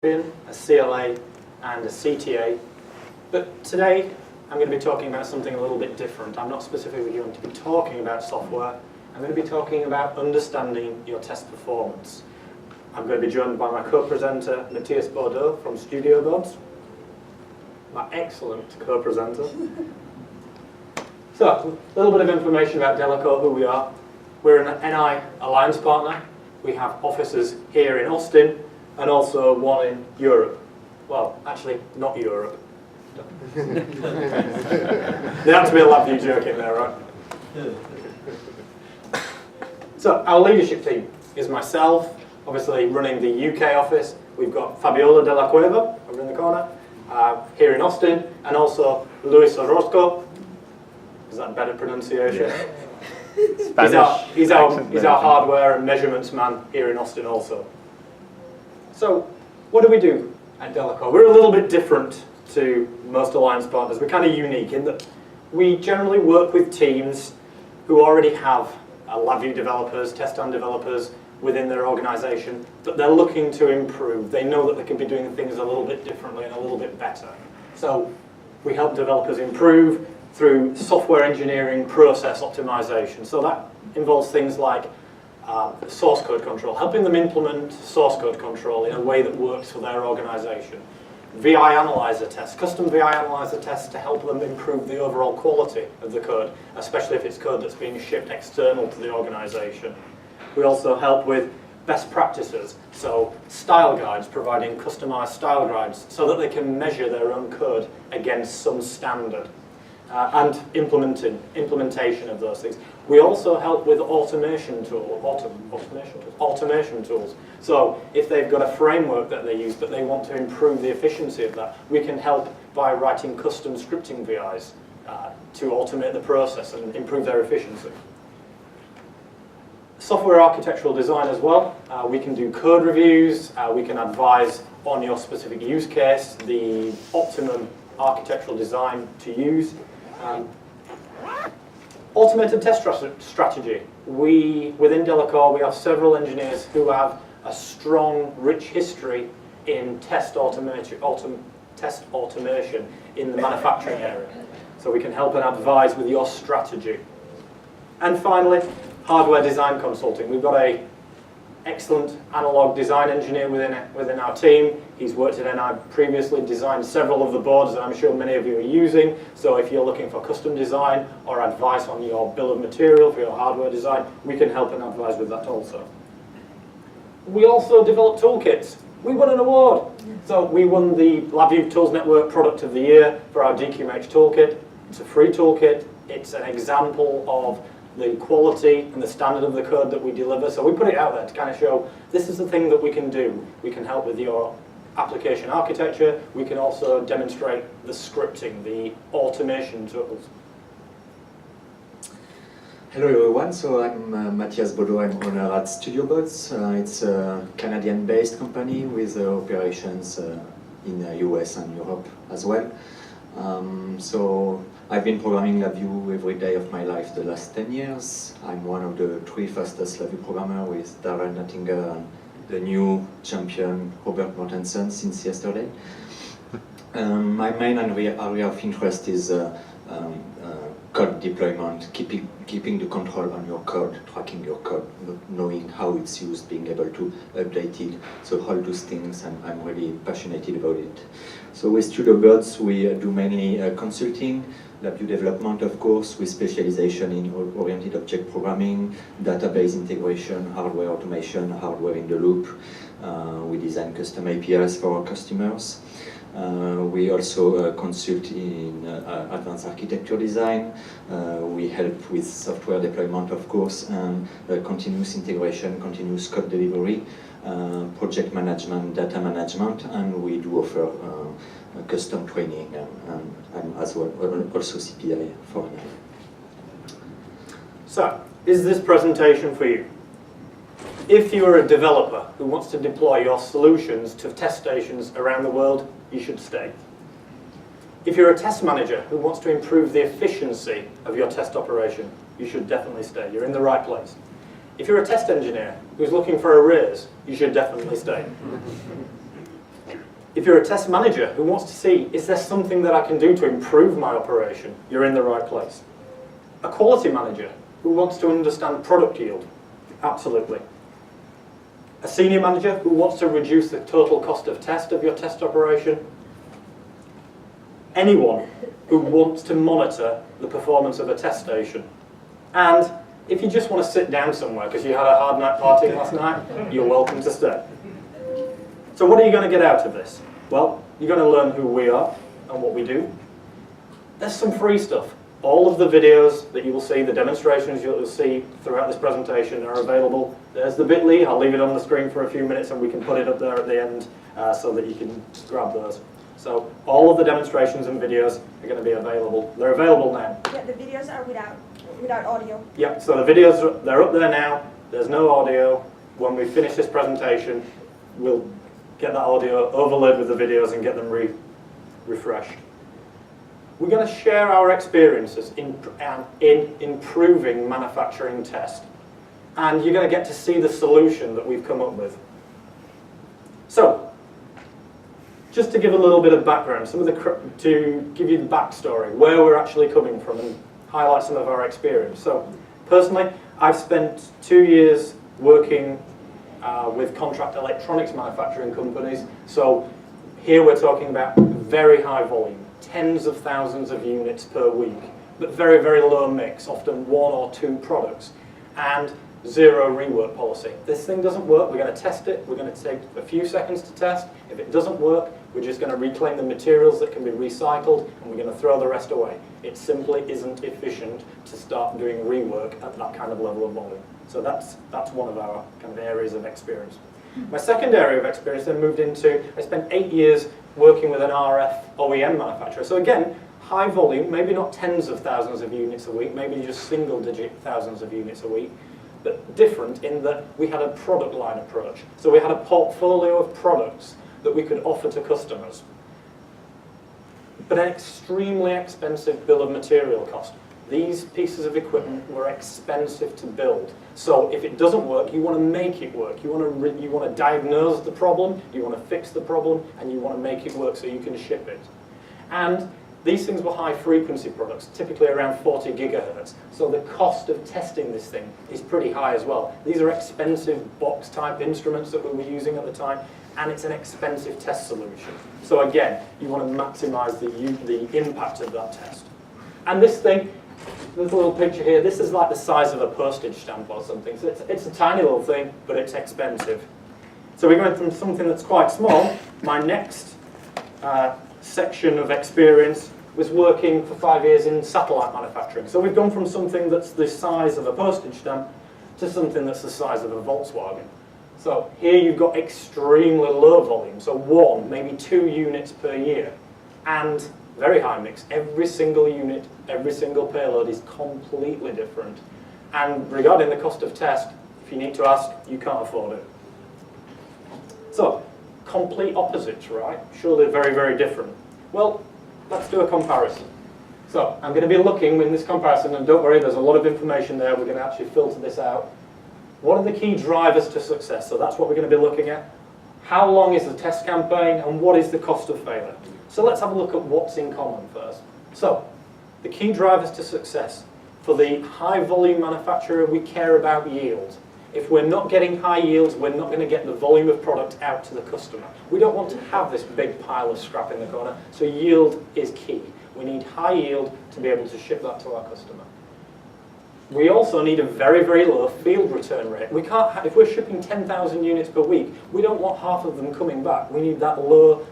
a CLA and a CTA, but today I'm going to be talking about something a little bit different. I'm not specifically going to be talking about software. I'm going to be talking about understanding your test performance. I'm going to be joined by my co-presenter, Matthias Baudot from StudioBods, my excellent co-presenter. So, a little bit of information about Delacor, who we are. We're an NI Alliance partner. We have offices here in Austin and also one in Europe. Well, actually, not Europe. There had to be a LabVIEW joke in there, right? So, our leadership team is myself, obviously running the UK office. We've got Fabiola Della Cueva over in the corner, here in Austin, and also Luis Orozco. Is that better pronunciation? Yeah. He's our hardware and measurements man here in Austin also. So, what do we do at Delacor? We're a little bit different to most Alliance partners. We're kind of unique in that we generally work with teams who already have LabVIEW developers, test stand developers within their organization, but they're looking to improve. They know that they could be doing things a little bit differently and a little bit better. So we help developers improve through software engineering process optimization. So that involves things like source code control, helping them implement source code control in a way that works for their organization. VI analyzer tests, custom VI analyzer tests to help them improve the overall quality of the code, especially if it's code that's being shipped external to the organization. We also help with best practices, so style guides, providing customized style guides so that they can measure their own code against some standard. And implementation of those things. We also help with automation tools. So if they've got a framework that they use but they want to improve the efficiency of that, we can help by writing custom scripting VIs to automate the process and improve their efficiency. Software architectural design as well. We can do code reviews. We can advise on your specific use case, the optimum architectural design to use. Automated test strategy. Within Delacor, we have several engineers who have a strong, rich history in test automation in the manufacturing area. So we can help and advise with your strategy. And finally, hardware design consulting. We've got an excellent analog design engineer within our team. He's worked at NI previously, designed several of the boards that I'm sure many of you are using. So if you're looking for custom design or advice on your bill of material for your hardware design, we can help and advise with that also. We also develop toolkits. We won an award. So we won the LabVIEW Tools Network Product of the Year for our DQMH toolkit. It's a free toolkit. It's an example of the quality and the standard of the code that we deliver. So we put it out there to kind of show this is the thing that we can do. We can help with your application architecture. We can also demonstrate the scripting, the automation tools. Hello everyone, so I'm Matthias Baudot, I'm owner at StudioBods. It's a Canadian-based company with operations in the US and Europe as well. So I've been programming LabVIEW every day of my life the last 10 years. I'm one of the 3 fastest LabVIEW programmers with Darrell Nuttinger and the new champion Robert Mortensen since yesterday. My main area of interest is code deployment, keeping the control on your code, tracking your code, knowing how it's used, being able to update it. So all those things, and I'm really passionate about it. So with StudioBods, we do mainly consulting, LabVIEW development, of course, with specialization in oriented object programming, database integration, hardware automation, hardware in the loop. We design custom APIs for our customers. We also consult in advanced architecture design. We help with software deployment, of course, and continuous integration, continuous code delivery, project management, data management, and we do offer custom training and as well also CPI for now. So, is this presentation for you? If you are a developer who wants to deploy your solutions to test stations around the world, you should stay. If you're a test manager who wants to improve the efficiency of your test operation, you should definitely stay. You're in the right place. If you're a test engineer who's looking for a raise, you should definitely stay. If you're a test manager who wants to see, is there something that I can do to improve my operation, you're in the right place. A quality manager who wants to understand product yield, absolutely. A senior manager who wants to reduce the total cost of test of your test operation. Anyone who wants to monitor the performance of a test station. And if you just want to sit down somewhere because you had a hard night partying last night, you're welcome to stay. So what are you going to get out of this? Well, you're going to learn who we are and what we do. There's some free stuff. All of the videos that you will see, the demonstrations you'll see throughout this presentation are available. There's the bit.ly. I'll leave it on the screen for a few minutes and we can put it up there at the end so that you can grab those. So all of the demonstrations and videos are going to be available. They're available now. Yeah, the videos are without audio. Yep, so the videos, they're up there now. There's no audio. When we finish this presentation, we'll get that audio overlaid with the videos and get them refreshed. We're going to share our experiences in improving manufacturing test. And you're going to get to see the solution that we've come up with. So, just to give a little bit of background, to give you the backstory, where we're actually coming from and highlight some of our experience. So, personally, I've spent 2 years working with contract electronics manufacturing companies. So, here we're talking about very high volume, tens of thousands of units per week, but very, very low mix, often 1 or 2 products, and zero rework policy. This thing doesn't work, we're going to test it, we're going to take a few seconds to test. If it doesn't work, we're just going to reclaim the materials that can be recycled, and we're going to throw the rest away. It simply isn't efficient to start doing rework at that kind of level of volume. So that's one of our kind of areas of experience. My second area of experience then moved into, I spent 8 years working with an RF OEM manufacturer. So again, high volume, maybe not tens of thousands of units a week, maybe just single-digit thousands of units a week, but different in that we had a product line approach. So we had a portfolio of products that we could offer to customers, but an extremely expensive bill of material cost. These pieces of equipment were expensive to build. So if it doesn't work, you want to make it work. You want to diagnose the problem, you want to fix the problem, and you want to make it work so you can ship it. And these things were high frequency products, typically around 40 gigahertz. So the cost of testing this thing is pretty high as well. These are expensive box type instruments that we were using at the time, and it's an expensive test solution. So again, you want to maximize the impact of that test. And this thing, there's a little picture here. This is like the size of a postage stamp or something. So it's a tiny little thing, but it's expensive. So we're going from something that's quite small. My next section of experience was working for 5 years in satellite manufacturing. So we've gone from something that's the size of a postage stamp to something that's the size of a Volkswagen. So here you've got extremely low volume, so 1, maybe 2 units per year, and very high mix. Every single unit, every single payload is completely different. And regarding the cost of test, if you need to ask, you can't afford it. So, complete opposites, right? Surely very, very different. Well, let's do a comparison. So, I'm going to be looking in this comparison, and don't worry, there's a lot of information there. We're going to actually filter this out. What are the key drivers to success? So that's what we're going to be looking at. How long is the test campaign, and what is the cost of failure? So let's have a look at what's in common first. So, the key drivers to success. For the high volume manufacturer, we care about yield. If we're not getting high yields, we're not going to get the volume of product out to the customer. We don't want to have this big pile of scrap in the corner, so yield is key. We need high yield to be able to ship that to our customer. We also need a very, very low field return rate. We can't if we're shipping 10,000 units per week, we don't want half of them coming back. We need that low,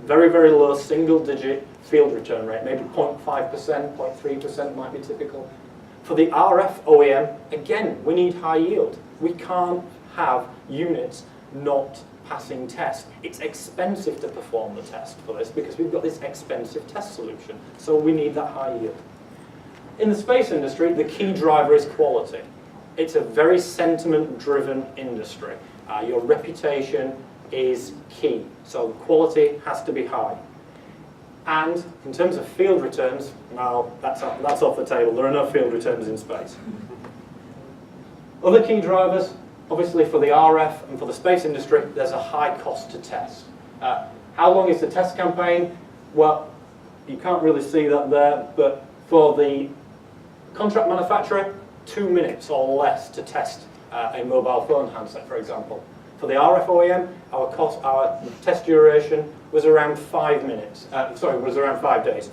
very, very low single-digit field return rate, maybe 0.5%, 0.3% might be typical. For the RF OEM, again, we need high yield. We can't have units not passing test. It's expensive to perform the test for this because we've got this expensive test solution, so we need that high yield. In the space industry, the key driver is quality. It's a very sentiment-driven industry. Your reputation is key, so quality has to be high. And in terms of field returns, well, that's off the table. There are no field returns in space. Other key drivers, obviously for the RF and for the space industry, there's a high cost to test. How long is the test campaign? Well, you can't really see that there, but for the contract manufacturer, 2 minutes or less to test a mobile phone handset, for example. For the RF OEM, our test duration was around 5 minutes. Was around 5 days.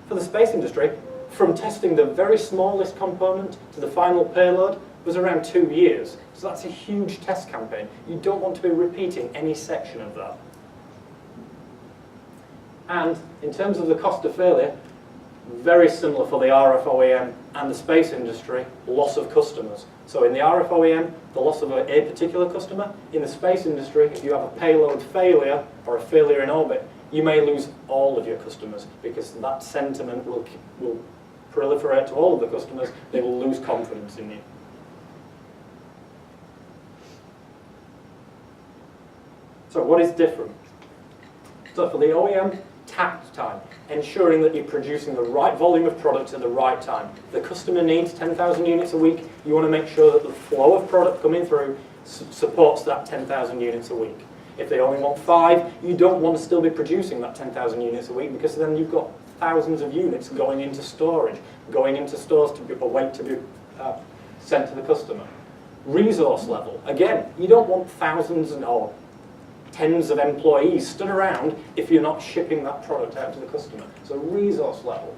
For the space industry, from testing the very smallest component to the final payload was around 2 years. So that's a huge test campaign. You don't want to be repeating any section of that. And in terms of the cost of failure, very similar for the RF OEM and the space industry, loss of customers. So in the RF OEM, the loss of a particular customer. In the space industry, if you have a payload failure or a failure in orbit, you may lose all of your customers because that sentiment will proliferate to all of the customers. They will lose confidence in you. So what is different? So for the OEM, takt time, ensuring that you're producing the right volume of product at the right time. The customer needs 10,000 units a week. You want to make sure that the flow of product coming through supports that 10,000 units a week. If they only want 5, you don't want to still be producing that 10,000 units a week because then you've got thousands of units going into storage, going into stores to wait to be sent to the customer. Resource level, again, you don't want thousands or tens of employees stood around if you're not shipping that product out to the customer. So resource level.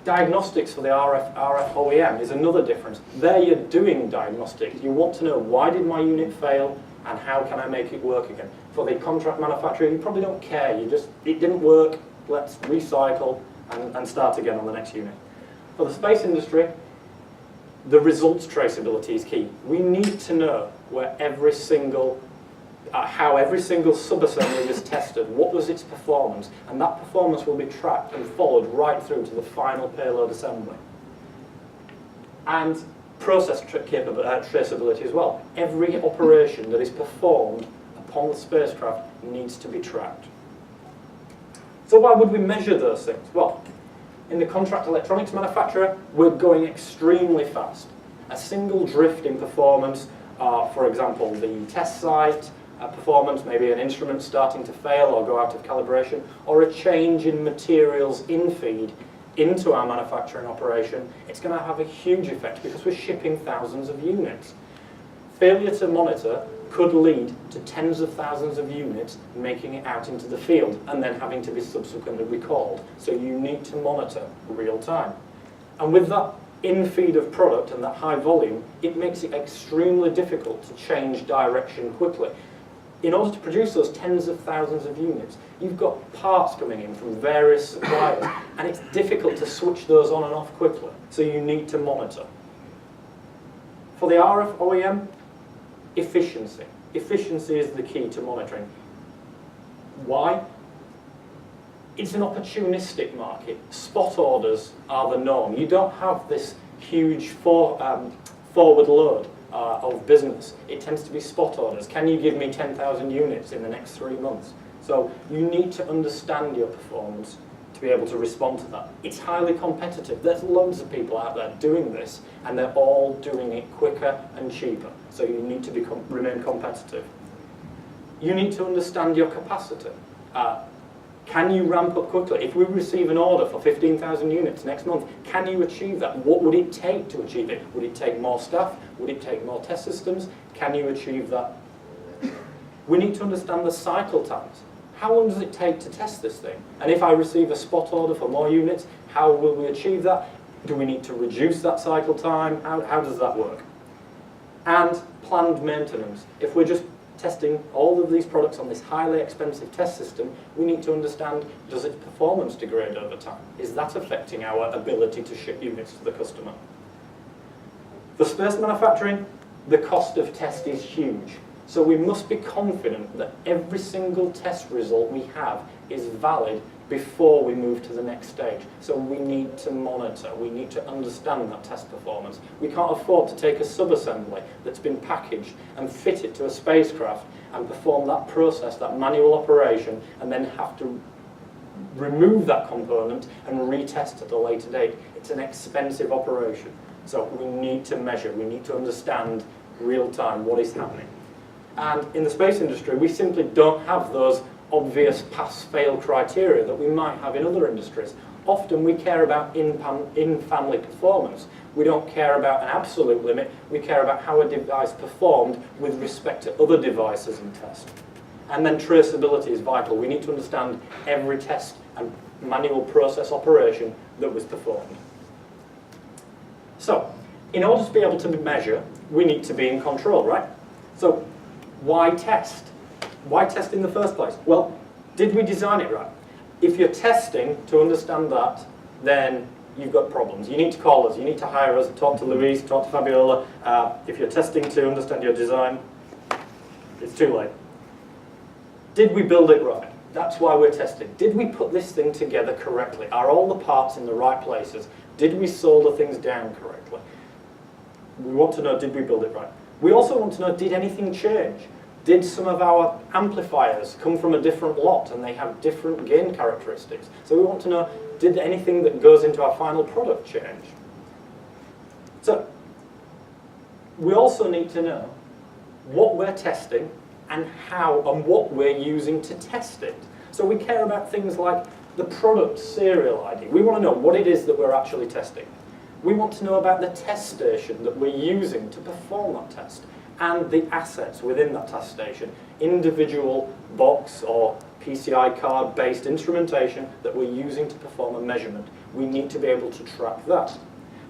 Diagnostics for the RF OEM is another difference. There you're doing diagnostics. You want to know, why did my unit fail and how can I make it work again? For the contract manufacturer, you probably don't care. You just, it didn't work, let's recycle and start again on the next unit. For the space industry, the results traceability is key. We need to know where every single how every single subassembly was tested, what was its performance, and that performance will be tracked and followed right through to the final payload assembly. And process traceability as well. Every operation that is performed upon the spacecraft needs to be tracked. So why would we measure those things? Well, in the contract electronics manufacturer, we're going extremely fast. A single drift in performance, for example, the test site, performance, maybe an instrument starting to fail or go out of calibration, or a change in materials in-feed into our manufacturing operation, it's going to have a huge effect because we're shipping thousands of units. Failure to monitor could lead to tens of thousands of units making it out into the field and then having to be subsequently recalled. So you need to monitor real time. And with that in-feed of product and that high volume, it makes it extremely difficult to change direction quickly. In order to produce those tens of thousands of units, you've got parts coming in from various suppliers, and it's difficult to switch those on and off quickly, so you need to monitor. For the RF OEM, efficiency. Efficiency is the key to monitoring. Why? It's an opportunistic market. Spot orders are the norm. You don't have this huge forward load of business. It tends to be spot orders. Can you give me 10,000 units in the next 3 months? So you need to understand your performance to be able to respond to that. It's highly competitive. There's loads of people out there doing this, and they're all doing it quicker and cheaper. So you need to remain competitive. You need to understand your capacity. Can you ramp up quickly? If we receive an order for 15,000 units next month, can you achieve that? What would it take to achieve it? Would it take more staff? Would it take more test systems? Can you achieve that? We need to understand the cycle times. How long does it take to test this thing? And if I receive a spot order for more units, how will we achieve that? Do we need to reduce that cycle time? How does that work? And planned maintenance. If we're just testing all of these products on this highly expensive test system, we need to understand, does its performance degrade over time? Is that affecting our ability to ship units to the customer? For space manufacturing, the cost of test is huge. So we must be confident that every single test result we have is valid before we move to the next stage. So we need to monitor, we need to understand that test performance. We can't afford to take a subassembly that's been packaged and fit it to a spacecraft and perform that process, that manual operation, and then have to remove that component and retest at a later date. It's an expensive operation. So we need to measure, we need to understand real time what is happening. And in the space industry, we simply don't have those obvious pass-fail criteria that we might have in other industries. Often we care about in-family performance. We don't care about an absolute limit, we care about how a device performed with respect to other devices in test. And then traceability is vital. We need to understand every test and manual process operation that was performed. So, in order to be able to measure, we need to be in control, right? So, why test? Why test in the first place? Well, did we design it right? If you're testing to understand that, then you've got problems. You need to call us, you need to hire us, talk to Luis, talk to Fabiola. If you're testing to understand your design, it's too late. Did we build it right? That's why we're testing. Did we put this thing together correctly? Are all the parts in the right places? Did we solder things down correctly? We want to know, did we build it right? We also want to know, did anything change? Did some of our amplifiers come from a different lot and they have different gain characteristics? So we want to know, did anything that goes into our final product change? So we also need to know what we're testing and how and what we're using to test it. So we care about things like the product serial ID. We want to know what it is that we're actually testing. We want to know about the test station that we're using to perform that test and the assets within that test station, individual box or PCI card based instrumentation that we're using to perform a measurement. We need to be able to track that.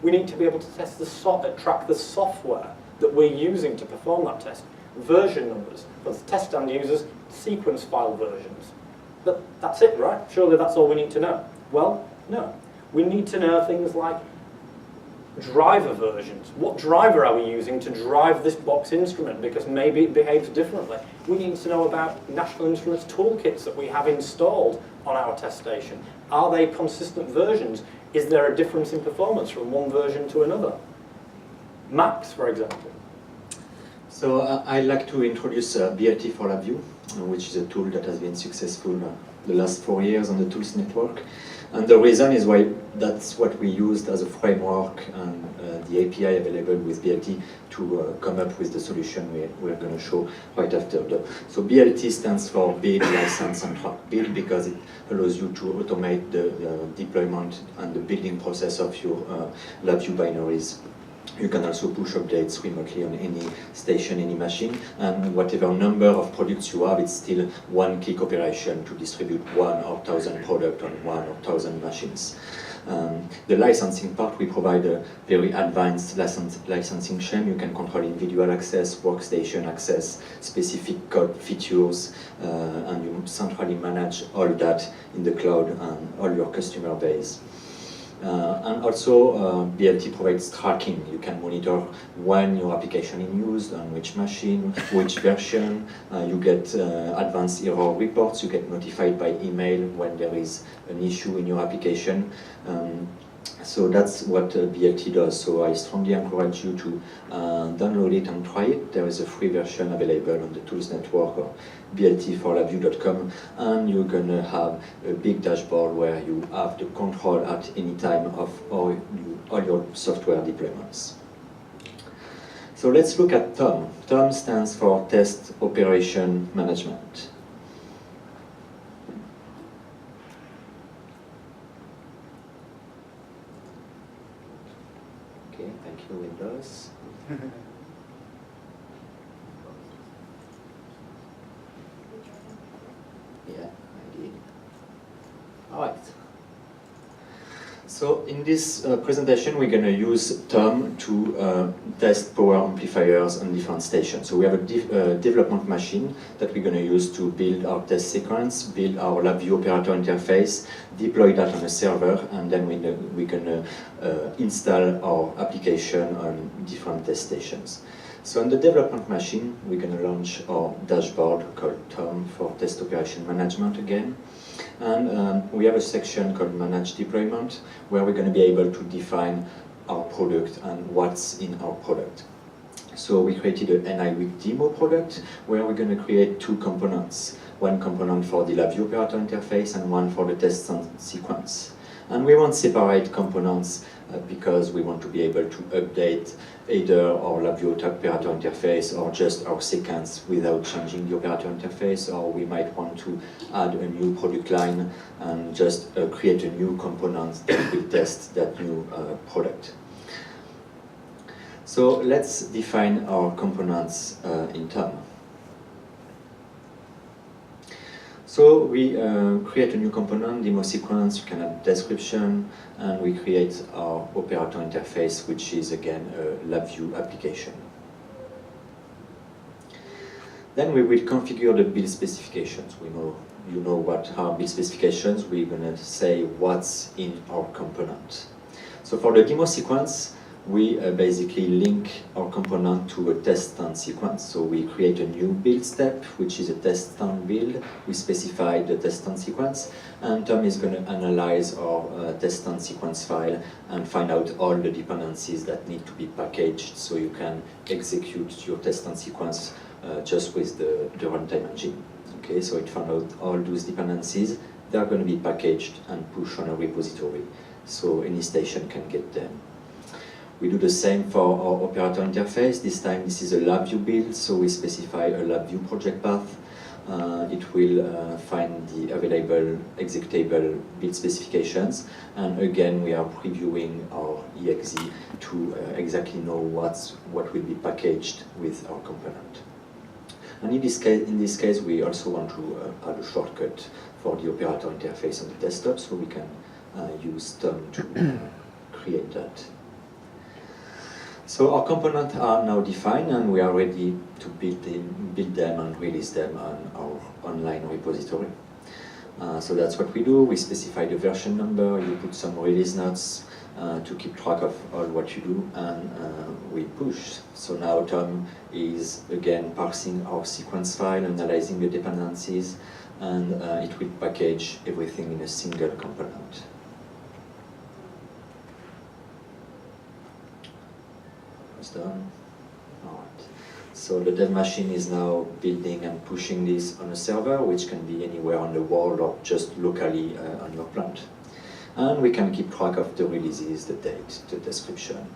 We need to be able to test track the software that we're using to perform that test. Version numbers, for the test stand users, sequence file versions. That's it, right? Surely that's all we need to know. Well, no. We need to know things like driver versions. What driver are we using to drive this box instrument? Because maybe it behaves differently. We need to know about National Instruments toolkits that we have installed on our test station. Are they consistent versions? Is there a difference in performance from one version to another? Macs, for example. So I'd like to introduce BLT for LabVIEW, which is a tool that has been successful the last 4 years on the Tools network. And the reason is why that's what we used as a framework and the API available with BLT to come up with the solution we're going to show right after. So BLT stands for Build, License and Track. Build because it allows you to automate the deployment and the building process of your LabVIEW binaries. You can also push updates remotely on any station, any machine, and whatever number of products you have, it's still one-click operation to distribute 1 or 1,000 products on 1 or 1,000 machines. The licensing part, we provide a very advanced licensing chain. You can control individual access, workstation access, specific code features, and you centrally manage all that in the cloud and all your customer base. And also, BLT provides tracking. You can monitor when your application is used, on which machine, which version. You get advanced error reports. You get notified by email when there is an issue in your application. So that's what BLT does. So I strongly encourage you to download it and try it. There is a free version available on the Tools network or bltforlabview.com, and you're going to have a big dashboard where you have the control at any time of all your software deployments. So let's look at TOM. TOM stands for Test Operation Management. Okay, thank you, Windows. Yeah, I did. All right. So in this presentation, we're going to use TOM to test power amplifiers on different stations. So we have a development machine that we're going to use to build our test sequence, build our LabVIEW operator interface, deploy that on a server, and then we're going to install our application on different test stations. So on the development machine, we're going to launch our dashboard called TOM for Test Operation Management again. And we have a section called Manage Deployment, where we're going to be able to define our product and what's in our product. So we created an NI week demo product, where we're going to create 2 components. One component for the LabVIEW operator interface and one for the test sequence. And we want separate components because we want to be able to update either our LabVIEW operator interface or just our sequence without changing the operator interface, or we might want to add a new product line and just create a new component that will test that new product. So let's define our components in TOM. So we create a new component, demo sequence, you can add description, and we create our operator interface, which is again a LabVIEW application. Then we will configure the build specifications. You know what are build specifications. We're going to say what's in our component. So for the demo sequence, we basically link our component to a test stand sequence. So we create a new build step, which is a test stand build. We specify the test stand sequence, and Tom is going to analyze our test stand sequence file and find out all the dependencies that need to be packaged so you can execute your test stand sequence just with the runtime engine. Okay, so it found out all those dependencies. They are going to be packaged and pushed on a repository, so any station can get them. We do the same for our operator interface. This time this is a LabVIEW build, so we specify a LabVIEW project path. It will find the available executable build specifications, and again we are previewing our exe to exactly know what will be packaged with our component. And in this case we also want to add a shortcut for the operator interface on the desktop, so we can use Tom to create that. So our components are now defined, and we are ready to build them and release them on our online repository. So that's what we do. We specify the version number, you put some release notes to keep track of all what you do, and we push. So now Tom is again parsing our sequence file, analyzing the dependencies, and it will package everything in a single component. Done. All right. So the dev machine is now building and pushing this on a server, which can be anywhere on the world or just locally on your plant. And we can keep track of the releases, the date, the description.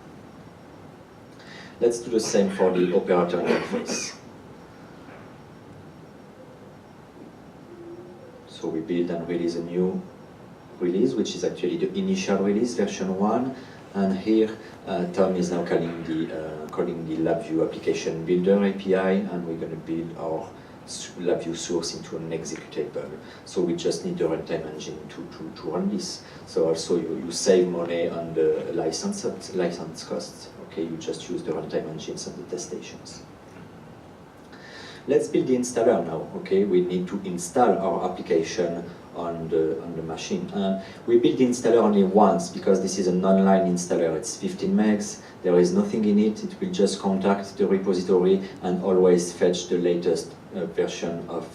Let's do the same for the operator interface. So we build and release a new release, which is actually the initial release, version 1. And here, Tom is now calling the LabVIEW application builder API, and we're going to build our LabVIEW source into an executable. So we just need the runtime engine to run this. So also you save money on the license costs. Okay, you just use the runtime engines on the test stations. Let's build the installer now. Okay, we need to install our application on the machine. We build the installer only once because this is an online installer. It's 15 megs. There is nothing in it. It will just contact the repository and always fetch the latest version of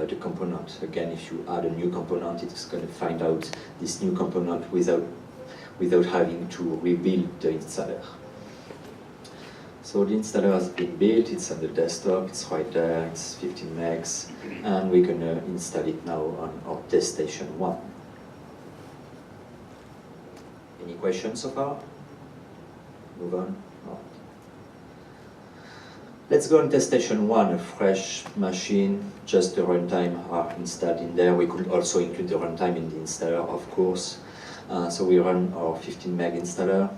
the component. Again, if you add a new component, it's going to find out this new component without having to rebuild the installer. So the installer has been built, it's on the desktop, it's right there, it's 15 megs, and we're going to install it now on our test station 1. Any questions so far? Move on. All right. Let's go on test station 1, a fresh machine, just the runtime are installed in there. We could also include the runtime in the installer, of course. So we run our 15 meg installer,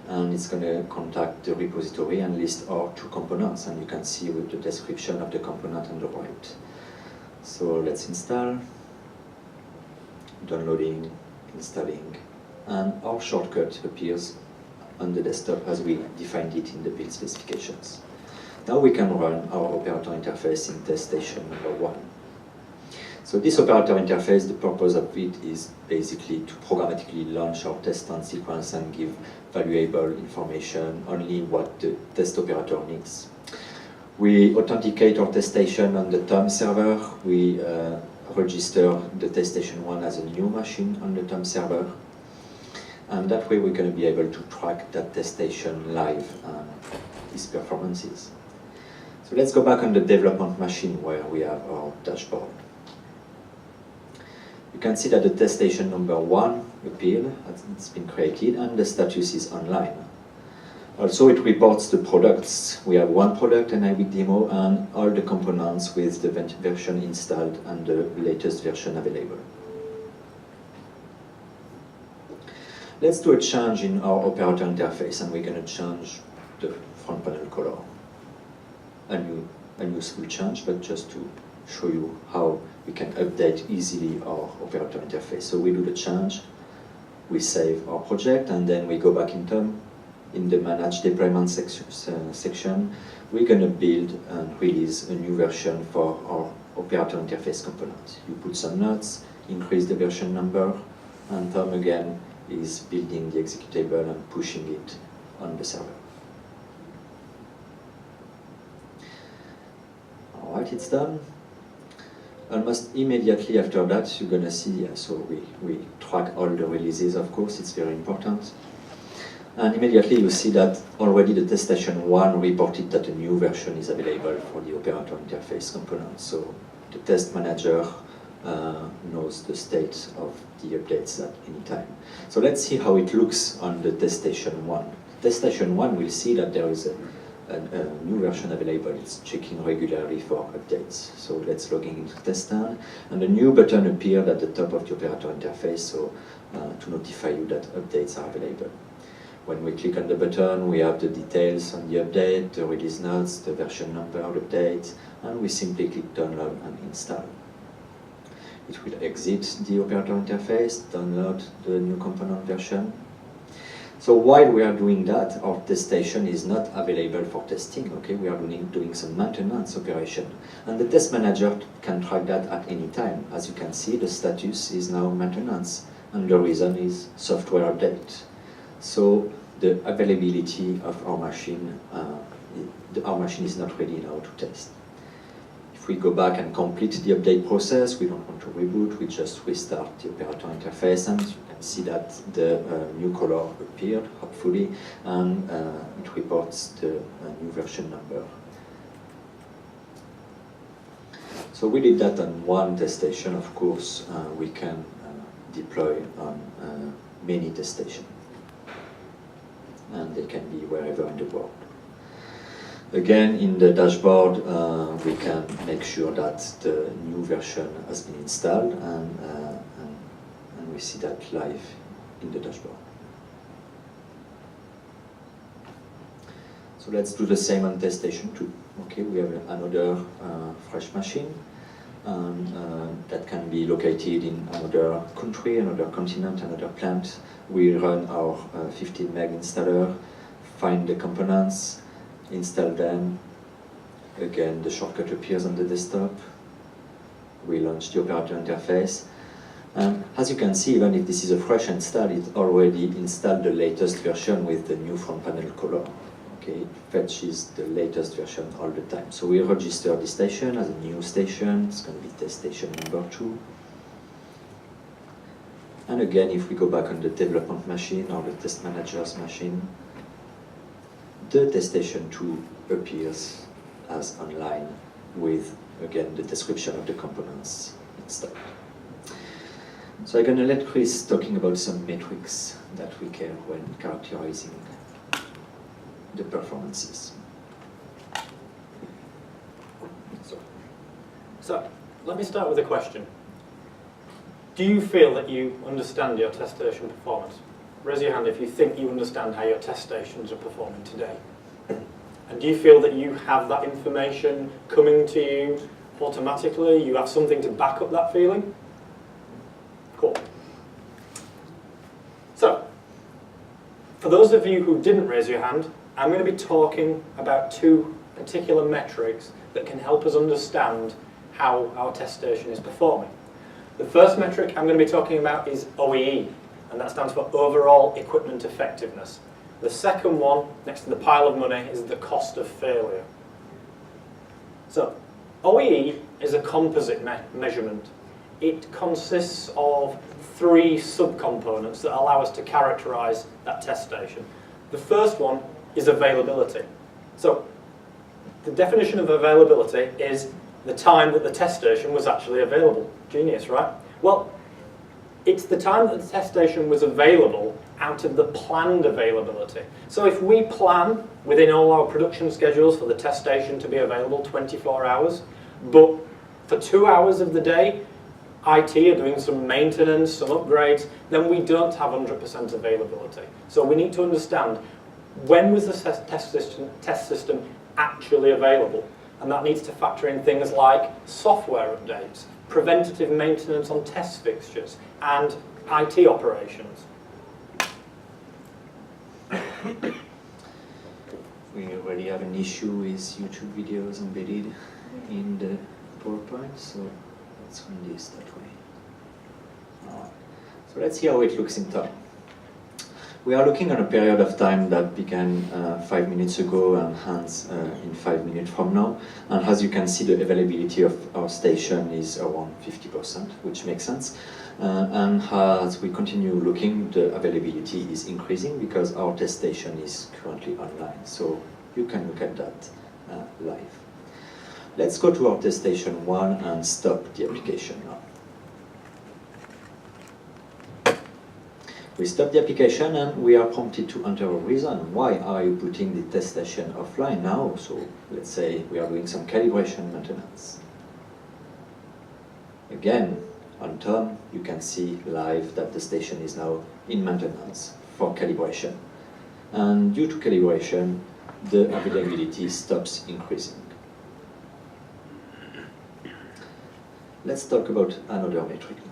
and it's going to contact the repository and list our 2 components, and you can see with the description of the component on the right. So let's install, downloading, installing, and our shortcut appears on the desktop as we defined it in the build specifications. Now we can run our operator interface in test station number 1. So this operator interface, the purpose of it is basically to programmatically launch our test stand sequence and give valuable information, only what the test operator needs. We authenticate our test station on the Tom server. We register the test station 1 as a new machine on the Tom server. And that way we're going to be able to track that test station live and its performances. So let's go back on the development machine where we have our dashboard. You can see that the test station number 1 appeared, it's been created, and the status is online. Also, it reports the products. We have one product, an IBIC demo, and all the components with the version installed and the latest version available. Let's do a change in our operator interface, and we're going to change the front panel color. A useful change, but just to show you how we can update easily our operator interface. So we do the change, we save our project, and then we go back in time. In the Manage Deployment section, we're going to build and release a new version for our operator interface component. You put some notes, increase the version number, and Tom again is building the executable and pushing it on the server. All right, it's done. Almost immediately after that, you're going to see, so we track all the releases, of course, it's very important. And immediately you see that already the test station 1 reported that a new version is available for the operator interface component. So the test manager knows the state of the updates at any time. So let's see how it looks on the test station 1. Test station 1 will see that there is a new version available. It's checking regularly for updates. So let's log in into test stand, and a new button appeared at the top of the operator interface, so to notify you that updates are available. When we click on the button, we have the details on the update, the release notes, the version number of the update, and we simply click download and install. It will exit the operator interface, download the new component version. So while we are doing that, our test station is not available for testing, okay? We are doing some maintenance operation. And the test manager can track that at any time. As you can see, the status is now maintenance, and the reason is software update. So the availability of our machine, is not ready now to test. If we go back and complete the update process, we don't want to reboot, we just restart the operator interface, and you can see that the new color appeared, hopefully, and it reports the new version number. So we did that on one test station. Of course, we can deploy on many test stations, and they can be wherever in the world. Again, in the dashboard, we can make sure that the new version has been installed, and we see that live in the dashboard. So let's do the same on test station 2. Okay, we have another fresh machine, and that can be located in another country, another continent, another plant. We run our 15 meg installer, find the components, install them. Again, the shortcut appears on the desktop. We launch the operator interface. And as you can see, even if this is a fresh install, it already installed the latest version with the new front panel color. Okay, it fetches the latest version all the time. So we register this station as a new station. It's going to be test station number 2. And again, if we go back on the development machine or the test manager's machine, the test station 2 appears as online with, again, the description of the components installed. So I'm going to let Chris talking about some metrics that we care when characterizing the performances. So let me start with a question. Do you feel that you understand your test station performance? Raise your hand if you think you understand how your test stations are performing today. And do you feel that you have that information coming to you automatically? You have something to back up that feeling? Cool. So, for those of you who didn't raise your hand, I'm going to be talking about 2 particular metrics that can help us understand how our test station is performing. The first metric I'm going to be talking about is OEE, and that stands for Overall Equipment Effectiveness. The second one, next to the pile of money, is the cost of failure. So, OEE is a composite measurement. It consists of 3 subcomponents that allow us to characterize that test station. The first one is availability. So, the definition of availability is the time that the test station was actually available. Genius, right? Well, It's the time that the test station was available out of the planned availability. So if we plan within all our production schedules for the test station to be available 24 hours, but for 2 hours of the day, IT are doing some maintenance, some upgrades, then we don't have 100% availability. So we need to understand when was the test system actually available, and that needs to factor in things like software updates, preventative maintenance on test fixtures, and IT operations. We already have an issue with YouTube videos embedded in the PowerPoint, so let's run this that way. Alright. So let's see how it looks in time. We are looking at a period of time that began 5 minutes ago and ends in 5 minutes from now. And as you can see, the availability of our station is around 50%, which makes sense. And as we continue looking, the availability is increasing because our test station is currently online. So you can look at that live. Let's go to our test station 1 and stop the application now. We stop the application and we are prompted to enter a reason. Why are you putting the test station offline now? So let's say we are doing some calibration maintenance. Again, on Tom, you can see live that the station is now in maintenance for calibration. And due to calibration, the availability stops increasing. Let's talk about another metric now.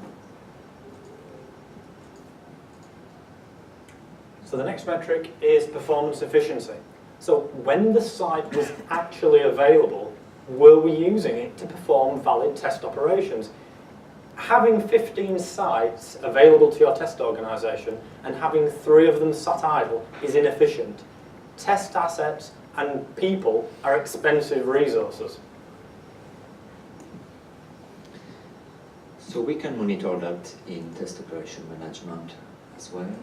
So the next metric is performance efficiency. So when the site was actually available, were we using it to perform valid test operations? Having 15 sites available to your test organization and having 3 of them sat idle is inefficient. Test assets and people are expensive resources. So we can monitor that in test operation management as well.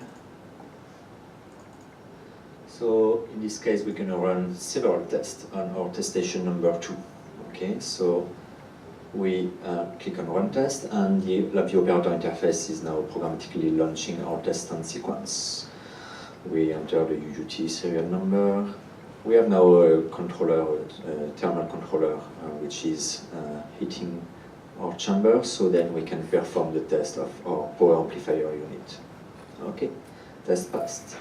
So in this case, we're going to run several tests on our test station number 2. Okay, so we click on run test, and the LabVIEW operator interface is now programmatically launching our test and sequence. We enter the UUT serial number. We have now a controller, a thermal controller, which is hitting our chamber, so then we can perform the test of our power amplifier unit. Okay, test passed.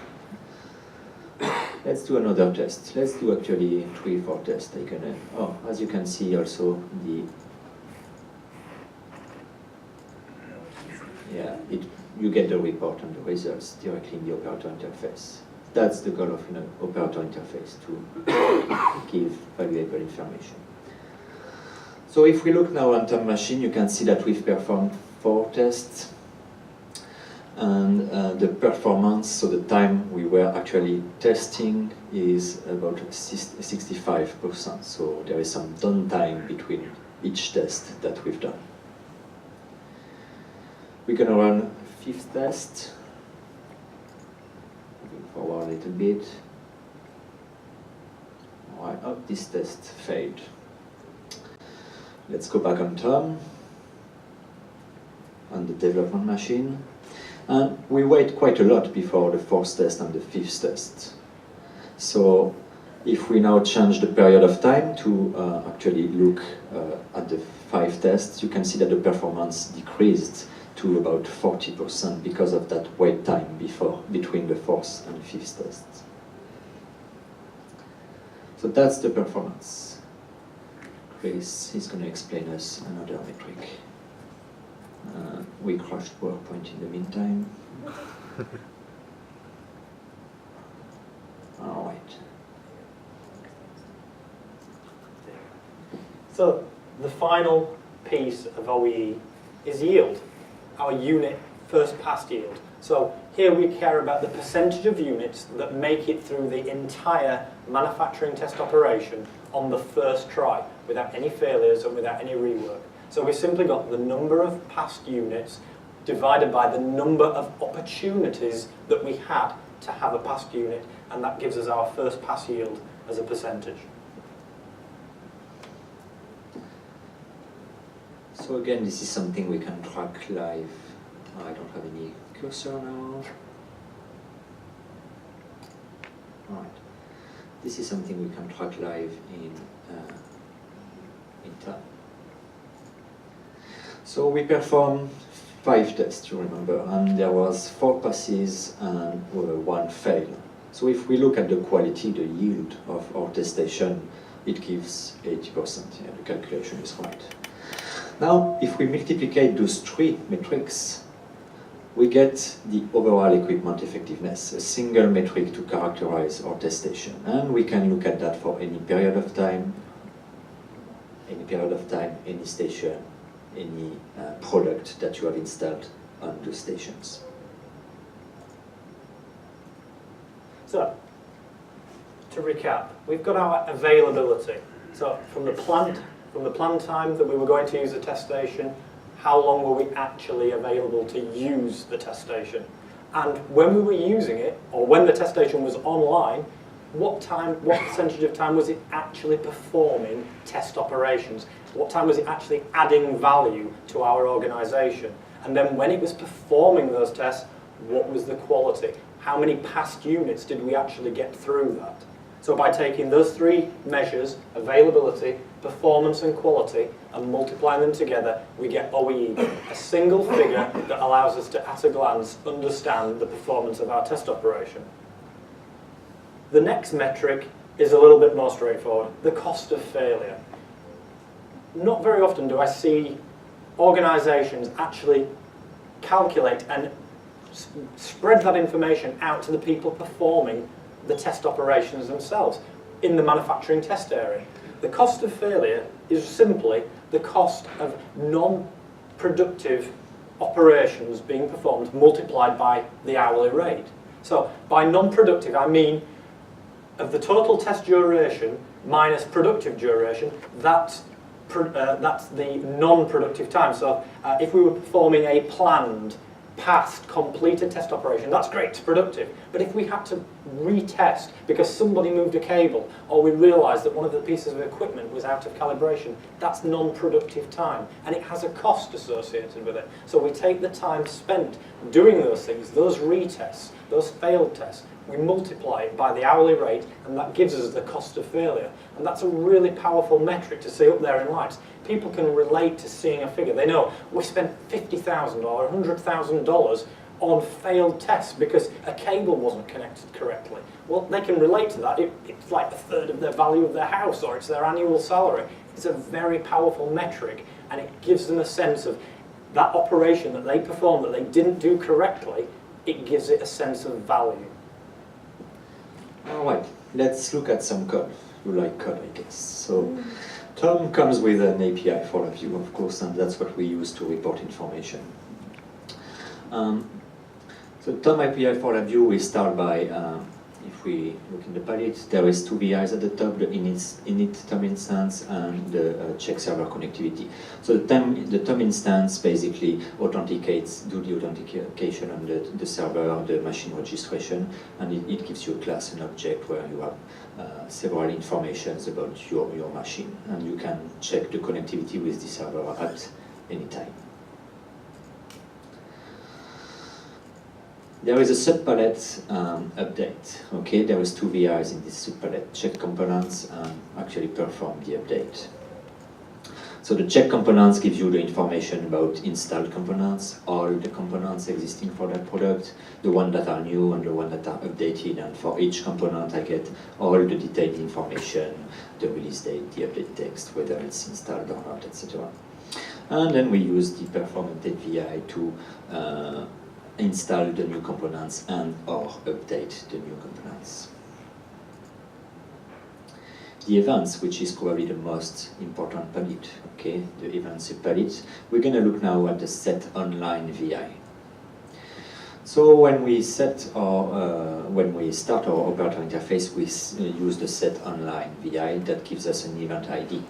Let's do another test. Let's do actually 3 or 4 tests taken in. Oh, as you can see also you get the report and the results directly in the operator interface. That's the goal of an operator interface, to give valuable information. So if we look now on Tom machine, you can see that we've performed 4 tests. And the performance, so the time we were actually testing, is about 65%. So there is some downtime between each test that we've done. We're going to run 5th test. Moving forward a little bit. All right, oh, this test failed. Let's go back on Tom, on the development machine. And we wait quite a lot before the 4th test and the 5th test. So if we now change the period of time to actually look at the 5 tests, you can see that the performance decreased to about 40% because of that wait time between the 4th and 5th tests. So that's the performance. Chris is going to explain us another metric. We crashed PowerPoint in the meantime. All right. So the final piece of OEE is yield, our unit first pass yield. So here we care about the percentage of units that make it through the entire manufacturing test operation on the first try, without any failures and without any rework. So we simply got the number of passed units divided by the number of opportunities that we had to have a passed unit, and that gives us our first pass yield as a percentage. So again, this is something we can track live. I don't have closer now. Right. This is something we can track live in time. So we performed 5 tests, you remember, and there was 4 passes and 1 fail. So if we look at the quality, the yield of our test station, it gives 80%. Yeah, the calculation is right. Now, if we multiply those 3 metrics, we get the overall equipment effectiveness, a single metric to characterize our test station. And we can look at that for any period of time, any station, any product that you have installed on those stations. So, to recap, we've got our availability. So from the planned time that we were going to use the test station, how long were we actually available to use the test station? And when we were using it, or when the test station was online, what percentage of time was it actually performing test operations? What time was it actually adding value to our organization? And then when it was performing those tests, what was the quality? How many past units did we actually get through that? So by taking those 3 measures, availability, performance and quality, and multiplying them together, we get OEE, a single figure that allows us to, at a glance, understand the performance of our test operation. The next metric is a little bit more straightforward, the cost of failure. Not very often do I see organizations actually calculate and spread that information out to the people performing the test operations themselves in the manufacturing test area. The cost of failure is simply the cost of non-productive operations being performed multiplied by the hourly rate. So by non-productive, I mean of the total test duration minus productive duration, that's the non-productive time. So if we were performing a planned, past, completed test operation, that's great, it's productive. But if we had to retest because somebody moved a cable, or we realised that one of the pieces of equipment was out of calibration, that's non-productive time, and it has a cost associated with it. So we take the time spent doing those things, those retests, those failed tests, we multiply it by the hourly rate, and that gives us the cost of failure. And that's a really powerful metric to see up there in lights. People can relate to seeing a figure. They know we spent $50,000 or $100,000 on failed tests because a cable wasn't connected correctly. Well, they can relate to that. It's like a third of the value of their house, or it's their annual salary. It's a very powerful metric, and it gives them a sense of that operation that they performed that they didn't do correctly. It gives it a sense of value. All right, let's look at some code. You like code, I guess. So Tom comes with an API for LabVIEW, of course, and that's what we use to report information. So Tom API for LabVIEW, we start by, if we look in the palette, there is 2 VIs at the top, the init Tom instance and the check server connectivity. So the Tom instance basically authenticates, do the authentication on the server, the machine registration, and it gives you a class, an object where you have several informations about your machine, and you can check the connectivity with the server at any time. There is a subpalette update. Okay, there is 2 VIs in this subpalette. Check components and actually perform the update. So the check components gives you the information about installed components, all the components existing for that product, the ones that are new and the ones that are updated. And for each component, I get all the detailed information, the release date, the update text, whether it's installed or not, etc. And then we use the perform update VI to install the new components and or update the new components. The events, which is probably the most important palette, okay, the events palette. We're going to look now at the set online VI. So when we start our operator interface, we use the set online VI that gives us an event ID.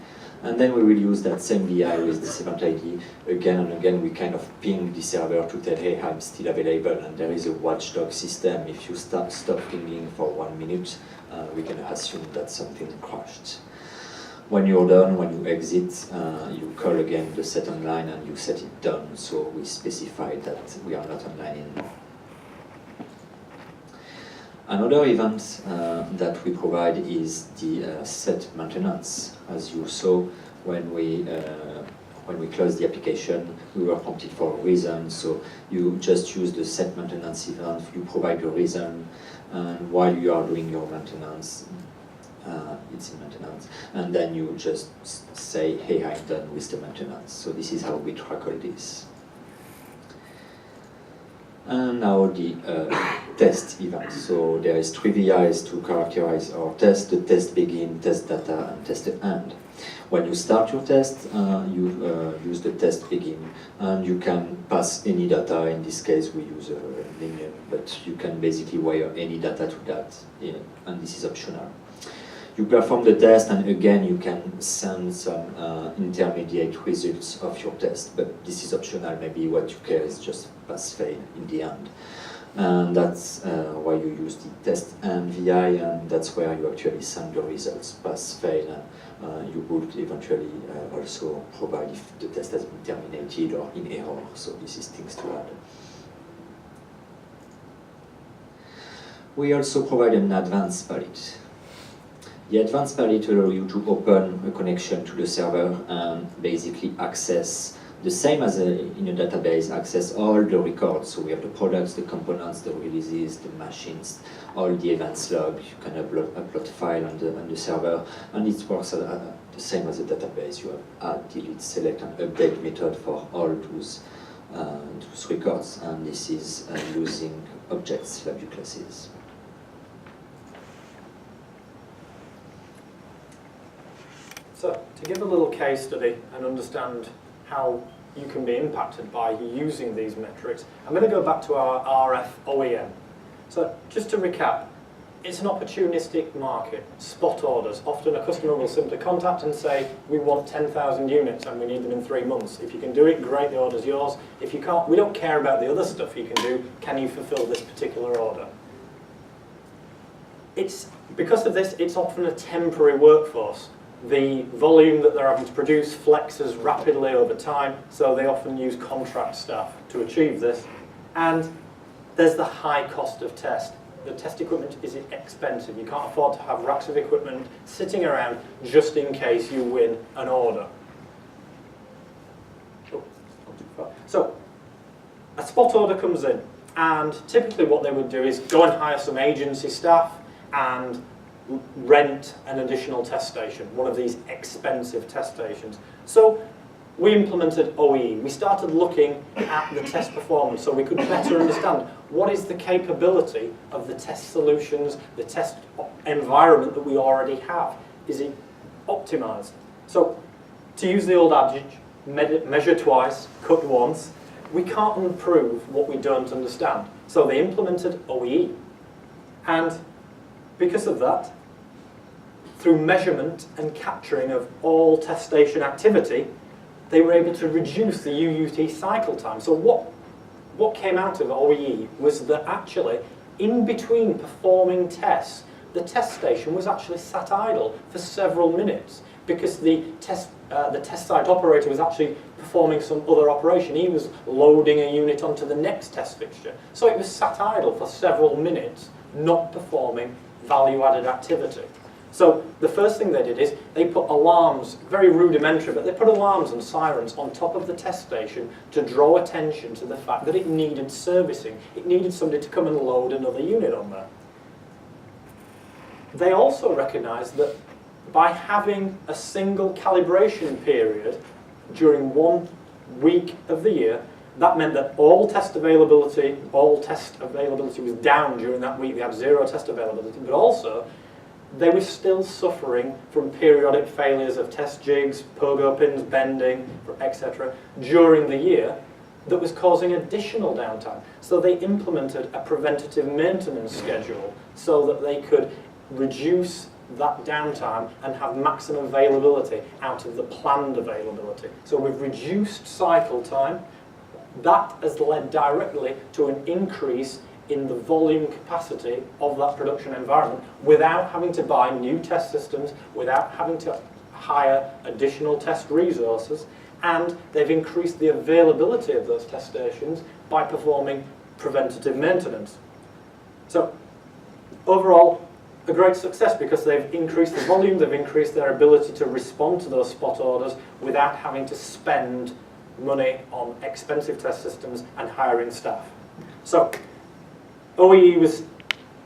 And then we will use that same VI with this event ID again and again. We kind of ping the server to tell, hey, I'm still available, and there is a watchdog system. If you stop pinging for 1 minute, we can assume that something crashed. When you're done, when you exit, you call again the set online and you set it done. So we specify that we are not online anymore. Another event that we provide is the set maintenance. As you saw when we closed the application, we were prompted for a reason, so you just use the set maintenance event, you provide the reason, and while you are doing your maintenance, it's in maintenance, and then you just say, hey, I'm done with the maintenance. So this is how we track all this. And now the test event. So there is 3 VIs to characterize our test: the test begin, test data, and test end. When you start your test, you use the test begin, and you can pass any data. In this case, we use a linear, but you can basically wire any data to that, and this is optional. You perform the test, and again, you can send some intermediate results of your test, but this is optional. Maybe what you care is just pass-fail in the end. And that's why you use the test and VI, and that's where you actually send the results, pass-fail. You would eventually also provide if the test has been terminated or in error, so this is things to add. We also provide an advanced palette. The advanced palette allows you to open a connection to the server and basically access, the same as in a database, access all the records. So we have the products, the components, the releases, the machines, all the events log. You can upload file on the server, and it works the same as a database. You have add, delete, select, and update method for all those records, and this is using objects, LabVIEW classes. So, to give a little case study and understand how you can be impacted by using these metrics, I'm going to go back to our RF OEM. So, just to recap, it's an opportunistic market, spot orders. Often a customer will simply contact and say, we want 10,000 units and we need them in 3 months. If you can do it, great, the order's yours. If you can't, we don't care about the other stuff you can do. Can you fulfill this particular order? Because of this, it's often a temporary workforce. The volume that they're having to produce flexes rapidly over time, so they often use contract staff to achieve this. And there's the high cost of test. The test equipment is expensive. You can't afford to have racks of equipment sitting around just in case you win an order. So, a spot order comes in, and typically what they would do is go and hire some agency staff and rent an additional test station, one of these expensive test stations. So we implemented OEE. We started looking at the test performance so we could better understand what is the capability of the test solutions, the test environment that we already have. Is it optimized? So to use the old adage, measure twice, cut once, we can't improve what we don't understand. So they implemented OEE. And because of that, through measurement and capturing of all test station activity, they were able to reduce the UUT cycle time. So what came out of OEE was that actually, in between performing tests, the test station was actually sat idle for several minutes because the test site operator was actually performing some other operation. He was loading a unit onto the next test fixture. So it was sat idle for several minutes, not performing value-added activity. So the first thing they did is they put alarms, very rudimentary, but they put alarms and sirens on top of the test station to draw attention to the fact that it needed servicing. It needed somebody to come and load another unit on there. They also recognized that by having a single calibration period during 1 week of the year, that meant that all test availability was down during that week. They had 0 test availability, but also they were still suffering from periodic failures of test jigs, pogo pins bending, etc. during the year that was causing additional downtime. So they implemented a preventative maintenance schedule so that they could reduce that downtime and have maximum availability out of the planned availability. So we've reduced cycle time. That has led directly to an increase in the volume capacity of that production environment without having to buy new test systems, without having to hire additional test resources, and they've increased the availability of those test stations by performing preventative maintenance. So overall, a great success because they've increased the volume, they've increased their ability to respond to those spot orders without having to spend money on expensive test systems and hiring staff. So, OEE was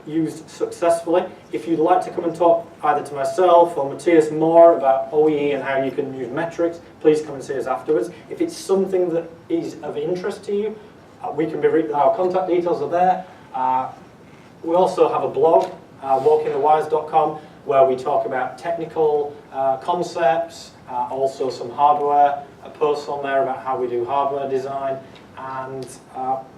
used successfully. If you'd like to come and talk either to myself or Matthias more about OEE and how you can use metrics, please come and see us afterwards. If it's something that is of interest to you, we can be our contact details are there. We also have a blog, walkingthewires.com, where we talk about technical concepts, also some hardware posts on there about how we do hardware design, and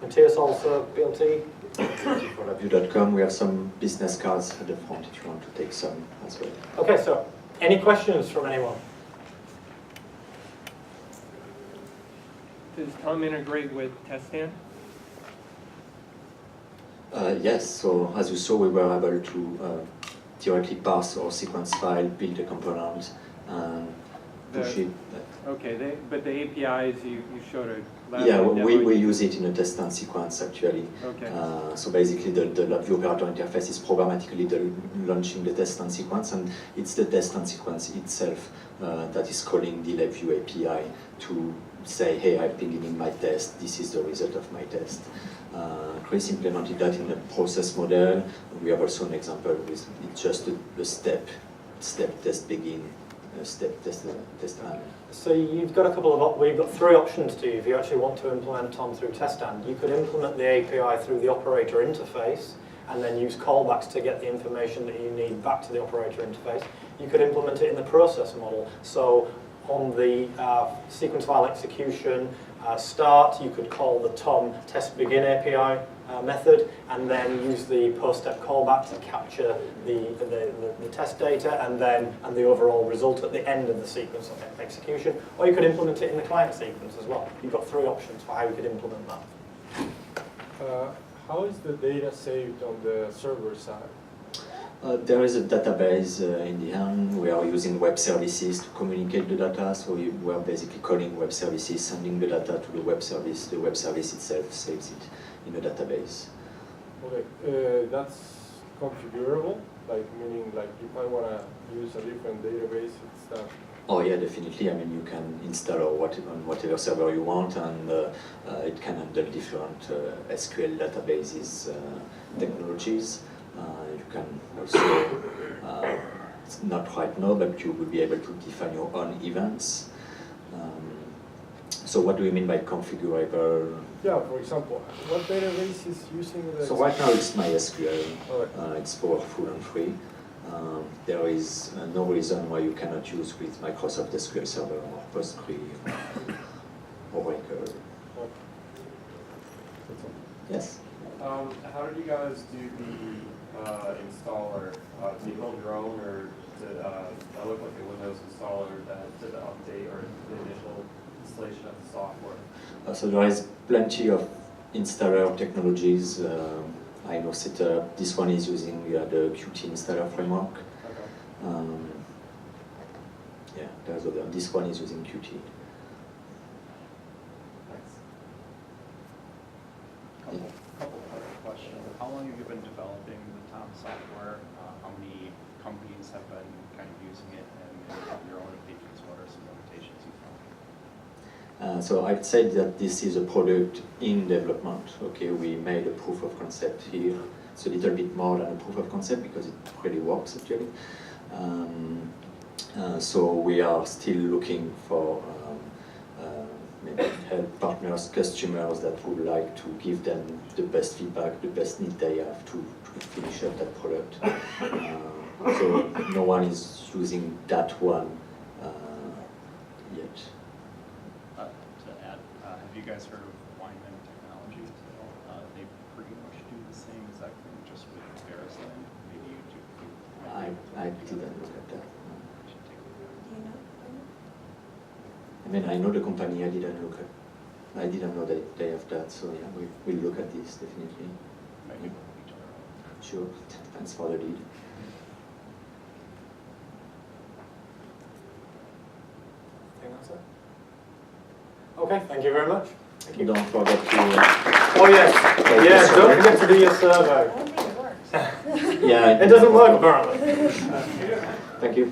Matthias also BLT. For LabVIEW.com, we have some business cards at the front if you want to take some as well. Okay, so any questions from anyone? Does Tom integrate with TestStand? Yes, so as you saw, we were able to directly parse our sequence file, build a component, and push it. Okay, but the APIs you showed a lab Yeah, demo. we use it in a test and sequence actually. Okay. So basically the LabVIEW operator interface is programmatically launching the test and sequence, and it's the test and sequence itself that is calling the LabVIEW API to say, hey, I'm beginning my test, this is the result of my test. Chris implemented that in a process model. We have also an example with it's just a step test begin, step test end. So you've got we've got three options to you if you actually want to implement Tom through TestStand. You could implement the API through the operator interface and then use callbacks to get the information that you need back to the operator interface. You could implement it in the process model. So on the sequence file execution start, you could call the Tom test begin API method and then use the post-step callback to capture the test data and the overall result at the end of the sequence of execution. Or you could implement it in the client sequence as well. You've got three options for how you could implement that. How is the data saved on the server side? There is a database in the end. We are using web services to communicate the data, so we are basically calling web services, sending the data to the web service. The web service itself saves it in a database. Okay, that's configurable, like meaning like if I want to use a different database, it's that. Oh yeah, definitely. I mean, you can install on whatever server you want, and it can handle different SQL databases technologies. You can also, it's not right now, but you will be able to define your own events. So what do you mean by configurable? Yeah, for example, what database is using the... So right now it's MySQL. Okay. It's powerful and free. There is no reason why you cannot use with Microsoft SQL Server or Postgre or Oracle. That's all. Yes? How did you guys do the installer? Did you build your own, or did that look like a Windows installer that did the update or the initial installation of the software? So there is plenty of installer technologies. I know setup. This one is using the Qt installer framework. Okay. Yeah, there's other. This one is using Qt. Thanks. Couple other questions. How long have you been developing the Tom software? How many companies have been kind of using it? And from your own opinions, what are some limitations you found? So I'd say that this is a product in development. Okay, we made a proof of concept here. It's a little bit more than a proof of concept because it really works actually. So we are still looking for maybe help partners, customers that would like to give them the best feedback, the best need they have to finish up that product. So no one is using that one yet. To add, have you guys heard of Wyman Technologies? They pretty much do the same exact thing, just with Verisland. Maybe you do. I didn't look at that. Should take a look at it. Do you know? I mean, I know the company. I didn't know that they have that. So yeah, we'll look at this definitely. Maybe help each other out. Sure. Thanks for the lead. I think that's it. Okay, thank you very much. Thank you. Don't forget to. Oh yes, yeah, don't forget to do your survey. I don't think it works. Yeah. It doesn't work apparently. Thank you.